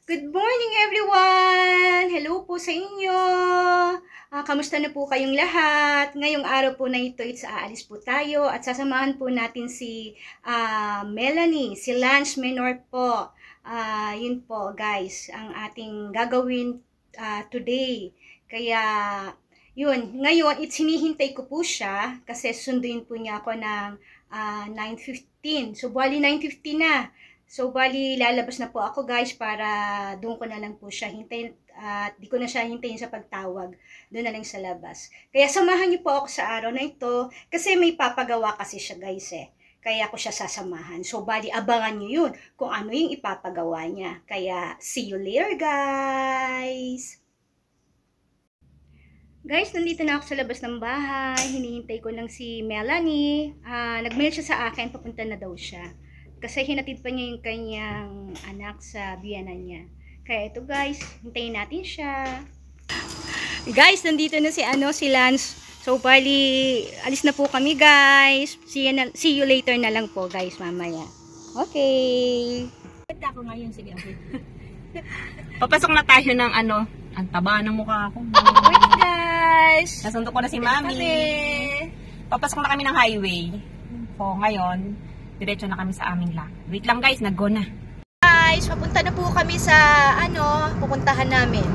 Good morning everyone! Hello po sa inyo! Kamusta na po kayong lahat? Ngayong araw po na ito, aalis po tayo at sasamahan po natin si Melanie, si Lance Menor po. Yun po guys, ang ating gagawin today. Kaya yun, ngayon, hinihintay ko po siya kasi sunduin po niya ako ng 9:15. So, bali 9:15 na. So, bali, lalabas na po ako guys para doon ko na lang po siya hintayin at di ko na siya hintayin sa pagtawag. Doon na lang sa labas. Kaya samahan niyo po ako sa araw na ito kasi may papagawa kasi siya guys eh. Kaya ako siya sasamahan. So, bali, abangan niyo yun kung ano yung ipapagawa niya. Kaya, see you later guys! Guys, nandito na ako sa labas ng bahay. Hinihintay ko lang si Melanie. Nag-mail siya sa akin, papunta na daw siya. Kasi hinatid pa niya yung kanyang anak sa biyanan niya. Kaya ito guys, hintayin natin siya. Guys, nandito na si Lance. So, bali, alis na po kami guys. See you later na lang po guys, mamaya. Okay. Ako ngayon, sige. Papasok na tayo ng ang taba ng mukha ko. Wait guys! Nasundo ko na si Mami. Papasok na kami ng highway. So, ngayon, diretso na kami sa aming lot. Wait lang guys, nag-go na. Guys, papunta na po kami sa pupuntahan namin.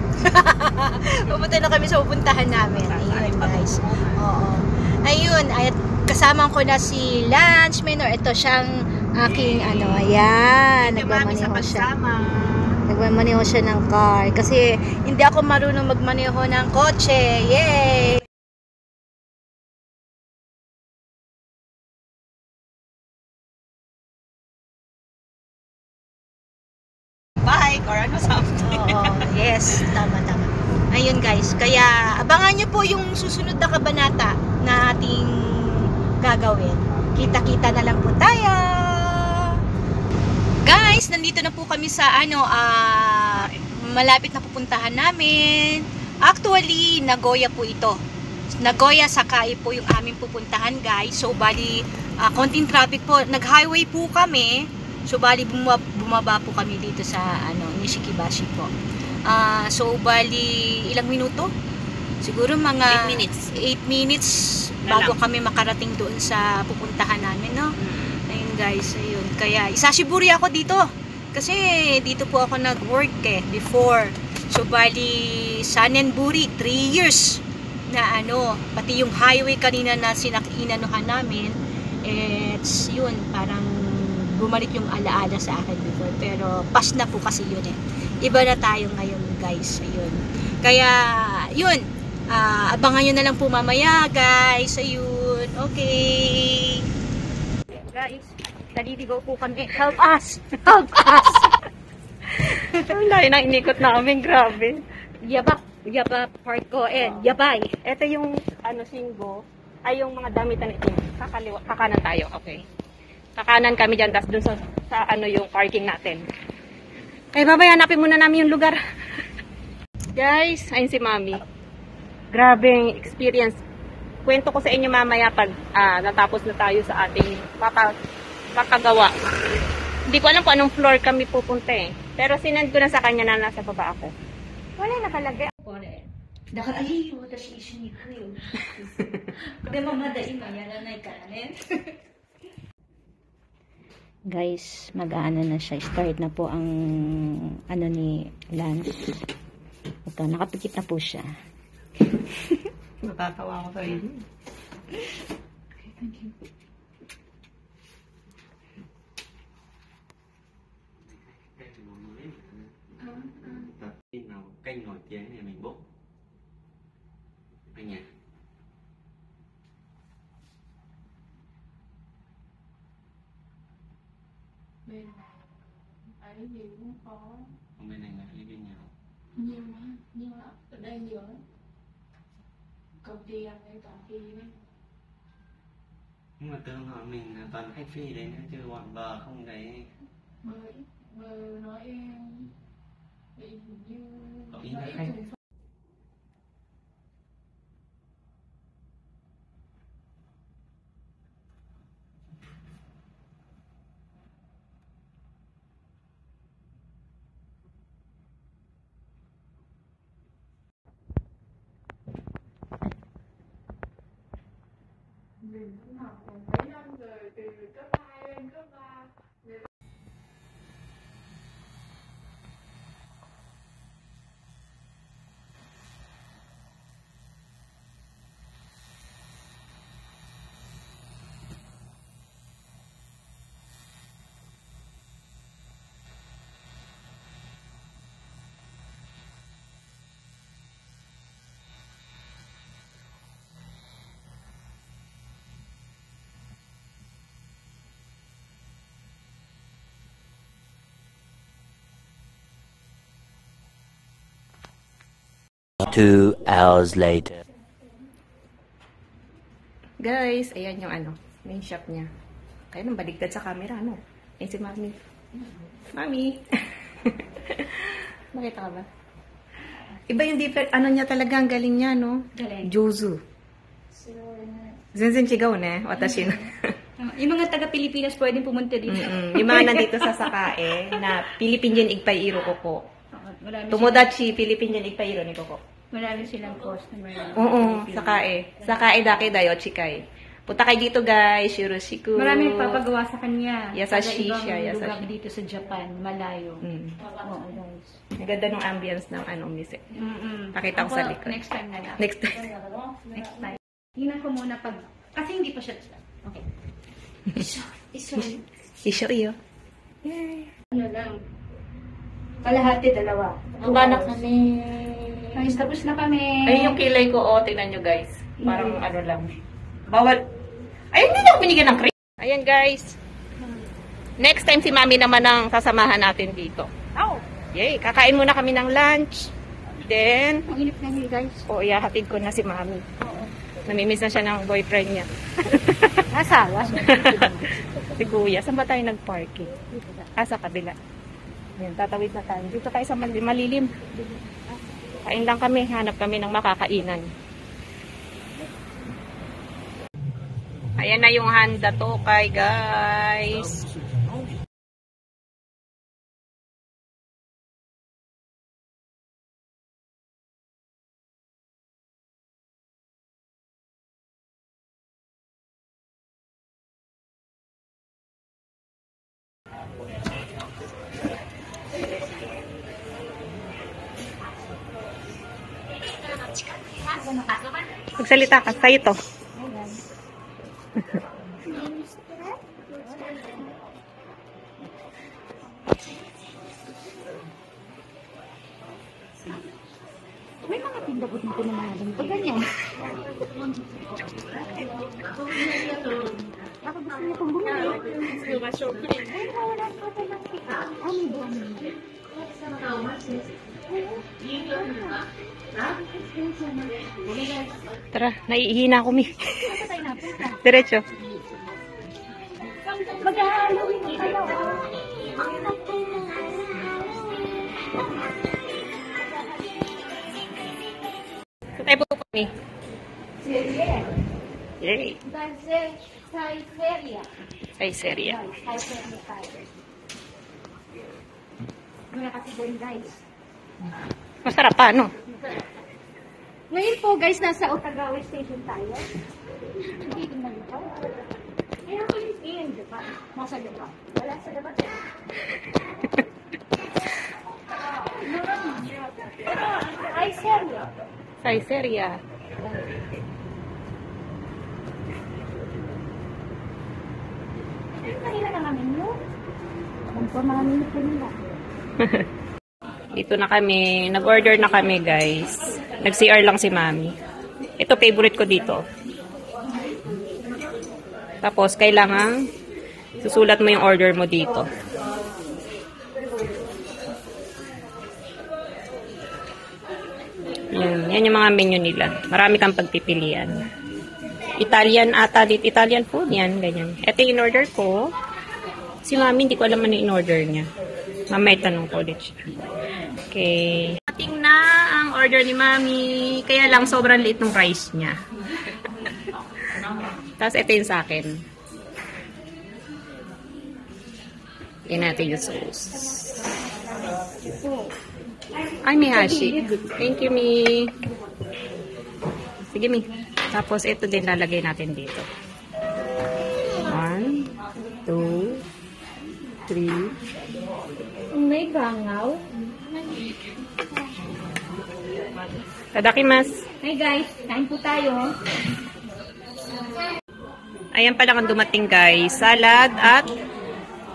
Pupunta na kami sa pupuntahan namin. Ayun guys. Oo. Ayun, at kasama ko na si Lance Menor. Ito siyang aking ayan. Nagmamaneho siya. Nagmamaneho siya ng car. Kasi hindi ako marunong magmaneho ng kotse. Yay! Bike or something. Oo, yes. Tama. Ayun guys. Kaya abangan nyo po yung susunod na kabanata na ating gagawin. Kita-kita na lang po tayo. Guys, nandito na po kami sa malapit na pupuntahan namin. Actually, Nagoya po ito. Nagoya, Sakai po yung aming pupuntahan guys. So, bali, konting traffic po. Nag-highway po kami. So, bali, bumaba po kami dito sa Nishikibashi po. So, bali, ilang minuto? Siguro mga 8 minutes bago kami makarating doon sa pupuntahan namin, no? Ayun guys, ayun. Kaya, isashiburi ako dito. Kasi, dito po ako nag-work before. So, bali, Sanenburi, 3 years na pati yung highway kanina na inanuhan namin, it's yun, parang bumalik yung alaala sa akin before. Pero, past na po kasi yun eh. Iba na tayo ngayon guys, ayun. Kaya, yun, abangan nyo na lang po mamaya guys, ayun. Okay. Guys, naliligaw po kami. Help us! Help us! Ang layo na inikot namin, grabe. Yaba part ko yabay. Ito yung singgo, ay yung mga damitan ito. Kakanan tayo, okay. Kakanan kami dyan, tas dun sa yung parking natin. Kaya babay, hanapin muna namin yung lugar. Guys, ayun si Mami. Grabing experience. Kwento ko sa inyo mamaya pag natapos na tayo sa ating makagawa. Hindi ko alam kung anong floor kami pupunta eh. Pero sinend ko na sa kanya na nasa baba ako. Wala nakalagay. Ay, watashi ishi ni kuyo. Demo madai mayara nai kara ne. Guys, mag-aano na siya. Start na po ang ni Lance. Ito, nakapikit na po siya. Natatawa ko sa inyo. Okay, thank you. Khi nào cây nổi tiếng thì mình bốc anh nhỉ. Bên này ấy gì cũng có. Còn bên này là lấy bên nhau. Nhiều lắm, ở đây nhiều lắm. Công ty ăn đây toàn phi đấy. Nhưng mà tưởng họ mình là toàn khách phi đấy nữa chứ bọn bờ không đấy. Bờ nói em hình như có ý là khách. mình cũng học còn mấy năm rồi, từ cấp 2 lên cấp 3. Two hours later. Guys, ayan yung main shop niya. Kaya nang baligtad sa camera, Ayan si Mami. Mami! Nakita ka ba? Iba yung different, niya talaga, ang galing niya, no? Galing. Jozu. Zenzen chigaw, ne? Watashi na. Yung mga taga-Pilipinas pwedeng pumunta dito. Yung mga nandito sa Sakae, na Philippine Igpairo ko po. Marami Tomodachi, Philippine Igpairo ni Koko. Marami silang customer. Oo, Sakae. Sakae dake dayo, chikay. Punta kayo dito, guys. Yoroshiku. Marami nagpapagawa sa kanya. Yasashi Taga siya, ibang yasashi. lugar dito sa Japan, malayo. Oo, guys. Ang ganda ng ambience ng mise. Pakita ko sa likod. Next time na lang. Next time. Next time. Tingnan ko muna pag... Kasi hindi pa siya... Okay. Isyo iyo. Ano lang. Kalahati, dalawa. Magbanak kami. Guys, tapos na kami. Ayun yung kilay ko, tingnan nyo, guys. Parang lang. Bawal. Ayun, hindi na ako binigyan ng cream. Ayan, guys. Next time si Mami naman ang kasamahan natin dito. Oh! Yay, kakain muna kami ng lunch. Then, Ang inip na niyo, guys. ihahatid ko na si Mami. Namimiss na siya ng boyfriend niya. Asawa. Si Kuya, saan ba tayo nag-parking? Sa kabila. Yan, tatawid na tayo. Dito tayo sa malilim. Kain lang kami, hanap kami ng makakainan. Ayan na yung handa to kay guys. Magsalita ka, sa'yo to. May mga pindabot dito na mga ganito. Ganyan. Ako gusto niya pong bumili. Ay, wala pa pa ng pika. Ano ba? Tara, naiihina ko, Mi. Diretso. Mag-Halloween na kayo. Saan tayo po, Mi? Yay. Saiseria. Ay, serya. Saiseria tayo. Muna kasi doon, guys. Masarap pa, no? Ngayon po, guys, nasa Otagawa Station tayo. Hindi din nalito. Kaya ko yung in, di ba? Nasa diba? Wala sa diba? Ay, seryo. Ay, serya. Kanina na kami nyo. Kung pa marami na kanila. Dito na kami. Nag-order na kami, guys. Nag-CR lang si Mami. Ito, favorite ko dito. Tapos, kailangan susulat mo yung order mo dito. Yan yung mga menu nila. Marami kang pagpipilian. Italian ata dito. Italian food yan. Ganyan. Ito yung in-order ko. Si Mami, hindi ko alam ano yung in-order niya. Mamaya tanong ko ulit siya. Okay. Ating na ang order ni Mami. Kaya lang sobrang liit ng rice niya. Tapos ito yung sa akin. Yan natin yung sauce. Ay, may hashi. Thank you, Mi. Sige, Mi. Tapos ito din lalagay natin dito. 3. May bangaw. Tadakimasu. Hi guys, kain po tayo. Ayan pala ang dumating guys. Salad at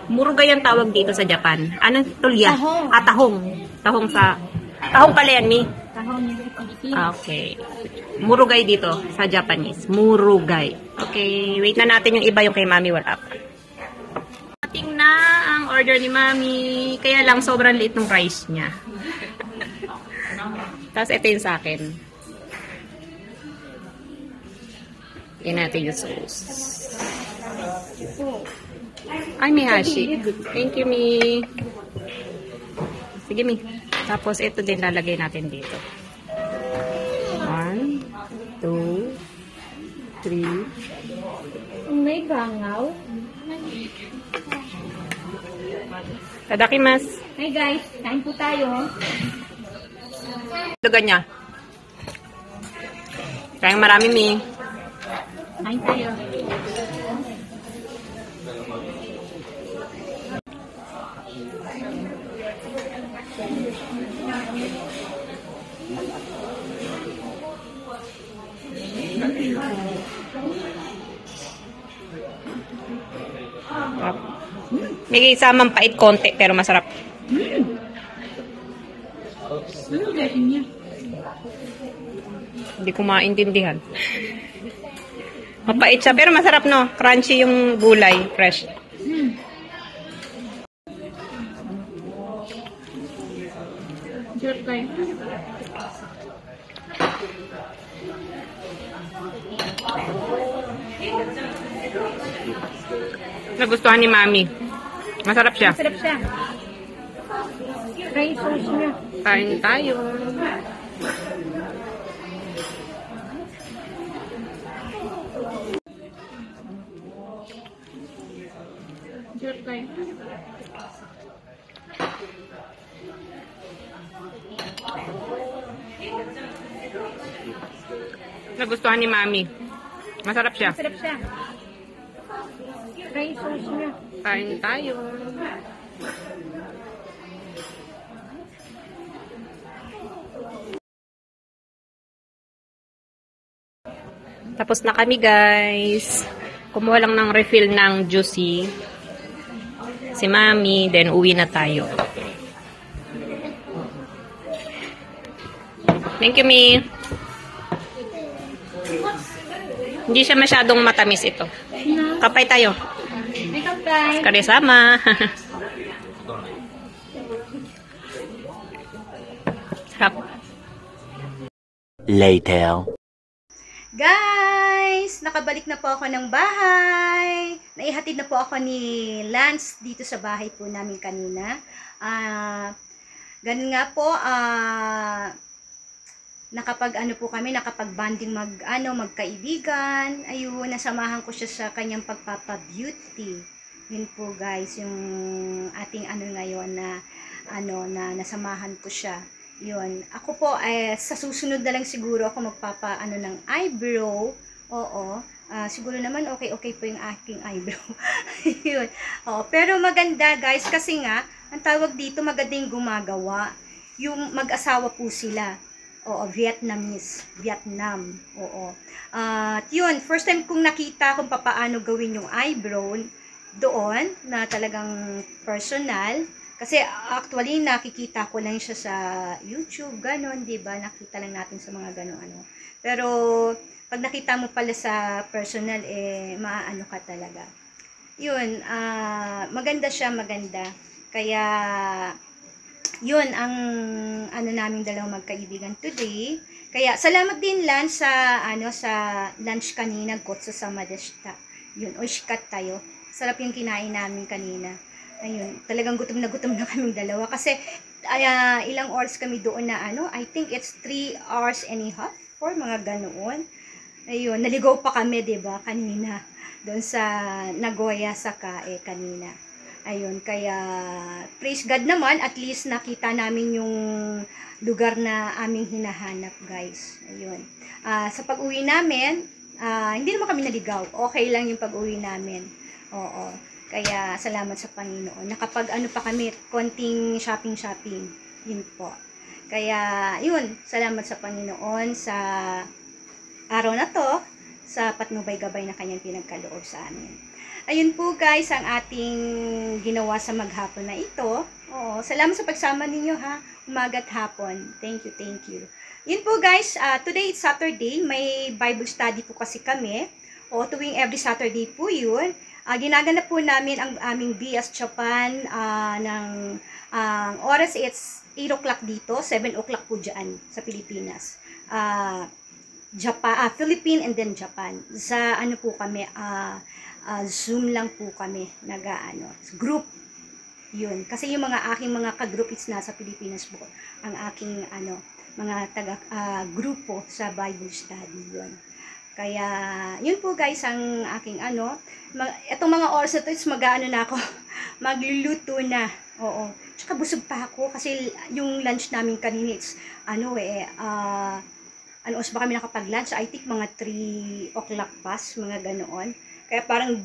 murugay ang tawag dito sa Japan. Anong tulya? Tahong. Tahong. Tahong sa... Tahong pala yan, Mi? Tahong nila sa Pilipinas. Okay. Murugay dito sa Japanese. Murugay. Okay. Wait na natin yung iba, yung kay Mami wala pa. Ating na ang order ni Mami. Kaya lang sobrang liit ng rice niya. Tapos ito yung sa akin. Yan natin yung sauce. Ay, may hashi. Thank you, Mi. Sige, Mi. Tapos ito din lalagay natin dito. 1, 2, 3. May bangaw. Tadakimasu. Hi guys, kain po tayo. Lugan niya. Kaya marami, Mi. Kain tayo. May isamang pait konti pero masarap. Hindi ko maintindihan. Mapait siya pero masarap, no? Crunchy yung gulay, fresh. Nagustuhan ni Mami. Masarap siya. Sarap siya. Try sauce niya. Kain tayo. Nagustuhan ni Mami. Masarap siya. Sarap siya. Try sauce niya. Kain tayo. Tapos na kami, guys. Kumuha lang ng refill ng juicy. Si Mami, then uwi na tayo. Thank you, Mi. Hindi siya masyadong matamis ito. Kapay tayo. May kapay. Karisama. Sarap. Later. Guys, nakabalik na po ako ng bahay. Naihatid na po ako ni Lance dito sa bahay po namin kanina. Ganun nga po, nakapag-banding magkaibigan. Ayun, nasamahan ko siya sa kanyang pagpapa-beauty. Yun po guys, yung ating ngayon na nasamahan ko siya. Yun. Ako po, sa susunod na lang siguro ako ng eyebrow. Oo. Siguro naman okay po yung aking eyebrow. Yun. Oo. Pero maganda guys, kasi nga, ang tawag dito magandang gumagawa. Yung mag-asawa po sila. Oo, Vietnam. Oo. At yun, first time kong nakita kung paano gawin yung eyebrow doon, na talagang personal. Kasi actually, nakikita ko lang siya sa YouTube, ganon, diba? Nakita lang natin sa mga ganon, Pero, pag nakita mo pala sa personal, maaano ka talaga. Yun, maganda siya, maganda. Kaya, yun, ang naming dalawang magkaibigan today. Kaya, salamat din lang sa lunch kanina, gotso sama deshita. Yun, oishikat tayo. Sarap yung kinain namin kanina. Ayun, talagang gutom na kaming dalawa. Kasi, ilang hours kami doon na I think it's 3 hours and a half, or mga ganoon. Ayun, naligaw pa kami, diba, kanina. Doon sa Nagoya, Sakae, kanina. Ayun, kaya, praise God naman, at least nakita namin yung lugar na aming hinahanap, guys. Ayun. Sa pag-uwi namin, hindi naman kami naligaw. Okay lang yung pag-uwi namin. Oo. Kaya salamat sa Panginoon. Nakapag ano pa kami, konting shopping. Yun po. Kaya yun, salamat sa Panginoon sa araw na to, sa patnubay-gabay na kanyang pinagkaloob sa amin. Ayun po guys, ang ating ginawa sa maghapon na ito. Oo, salamat sa pagsama ninyo ha, umaga at hapon. Thank you. Yun po guys, today it's Saturday, may Bible study po kasi kami. O tuwing every Saturday po yun. Ginaganap po namin ang aming BS Japan ng oras it's 8 o'clock dito, 7 o'clock po dyan sa Pilipinas. Philippine and then Japan. Sa ano po kami, Zoom lang po kami, group. Yun. Kasi yung aking mga ka-group is nasa Pilipinas po. Ang aking mga grupo sa Bible study yun. Kaya, yun po guys, ang aking itong mga oras na to, is na ako, magluluto na, oo. Tsaka busog pa ako, kasi yung lunch namin kanina, it's, oras ba kami nakapag-lunch? I think mga 3 o'clock pass, mga ganoon. Kaya parang,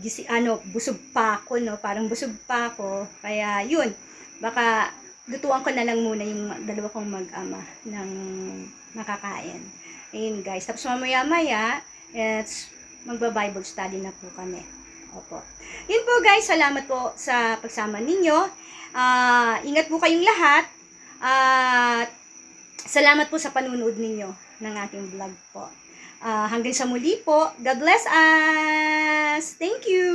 busog pa ako, no? Parang busog pa ako, kaya yun, baka, lutuan ko na lang muna yung dalawa kong mag-ama ng makakain. Ayun guys, tapos mamaya-maya, magba-Bible study na po kami. Opo. Yun po guys, salamat po sa pagsama ninyo. Ingat po kayong lahat. Salamat po sa panunood ninyo ng aking vlog po. Hanggang sa muli po. God bless us! Thank you!